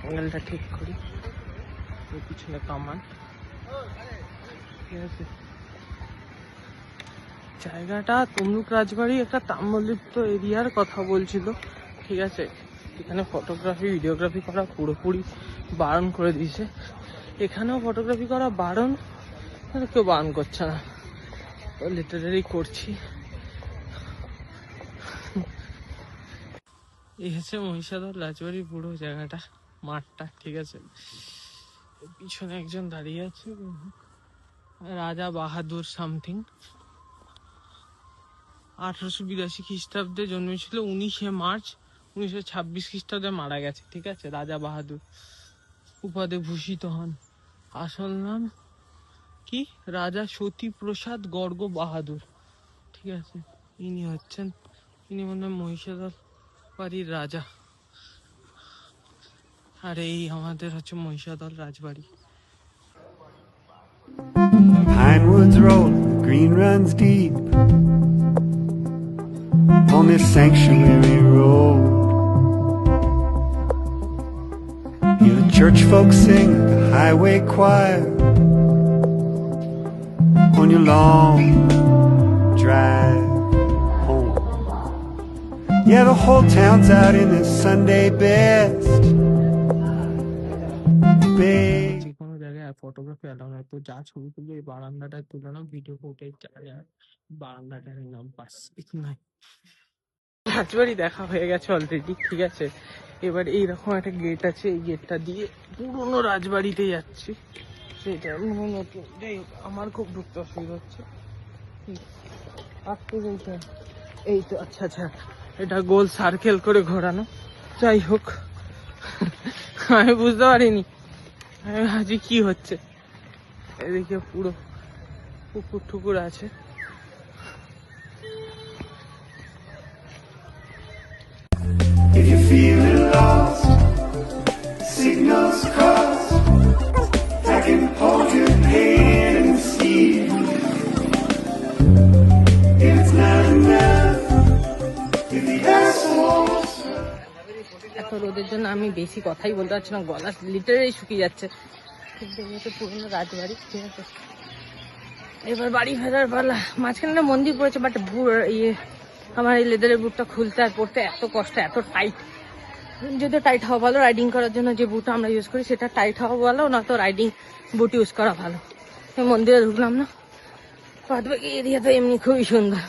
অ্যাঙ্গেলটা ঠিক করি। পিছনে কামান, ঠিক আছে। জায়গাটা তমলুক রাজবাড়ি একটা তাম্রলিপ্ত এরিয়ার কথা বলছিল, ঠিক আছে। এখানে ফটোগ্রাফি ভিডিওগ্রাফি করা পুরোপুরি বারণ করে দিয়েছে। এখানেও ফটোগ্রাফি করা বারণ, কেউ বারণ করছে না, লিটারারি করছি। এই হচ্ছে মহিষাদল রাজবাড়ির পুরো জায়গাটা, মাঠটা, ঠিক আছে। পিছনে একজন দাঁড়িয়ে আছে, রাজা বাহাদুর সামথিং, 1882 খ্রিস্টাব্দে জন্মেছিল, 19শে মার্চ 1926 খ্রিস্টাব্দে মারা গেছে, ঠিক আছে। রাজা বাহাদুর উপাধি ভূষিত হন। আসল নাম কি? রাজা সতী প্রসাদ গর্গ বাহাদুর, ঠিক আছে। ইনি হচ্ছেন, ইনি মনে মহিষাদল বাড়ির রাজা। আর এই আমাদের হচ্ছে মহিষাদল রাজবাড়ি। Pinewoods Road, green runs deep on this sanctuary road. Hear the church folks sing the highway choir on your long drive home. Yeah, the whole town's out in this Sunday best. যে কোনো জায়গায় photography allow নয়, তো যা ছবি তুলবে এই বারান্দাটায় তুলে নাও, ভিডিও ফুটেজ বারান্দাটার নাম পাস নাই। রাজবাড়ি দেখা হয়ে গেছে অলরেডি, ঠিক আছে। এবার এইরকম একটা গেট আছে, এই গেটটা দিয়ে পুরোনো রাজবাড়িতে যাচ্ছি। সেটা নতুন, যাই হোক আমার খুব ঢুকতে অসুবিধা হচ্ছে। এই তো, আচ্ছা আচ্ছা, এটা গোল সার্কেল করে ঘোরানো। যাই হোক, আমি বুঝতে পারিনি, আমি ভাবছি কি হচ্ছে। এদিকে পুরো পুকুর টুকুর আছে। If you're feeling lost, signals crossed. I can hold your hand and see you. If it's not enough, if the assholes. এত রোদের জন্য আমি বেশি কথাই বলতে পারছি না, গলা লিটারেই শুকিয়ে যাচ্ছে। ঠিক দেখে পুরোনো রাজবাড়ি, ঠিক আছে। এবার বাড়ি ফেরার পালা। মাঝখানে একটা মন্দির পড়েছে, বাট আমার এই লেদারের বুটটা খুলতে আর পড়তে এত কষ্ট, এত টাইট। যদিও টাইট হওয়া ভালো, রাইডিং করার জন্য যে বুটটা আমরা ইউজ করি সেটা টাইট হওয়া ভালো, না তো রাইডিং বুট ইউজ করা ভালো। মন্দিরে ঢুকলাম না, বাদ বাকি এরিয়া তো এমনি খুবই সুন্দর।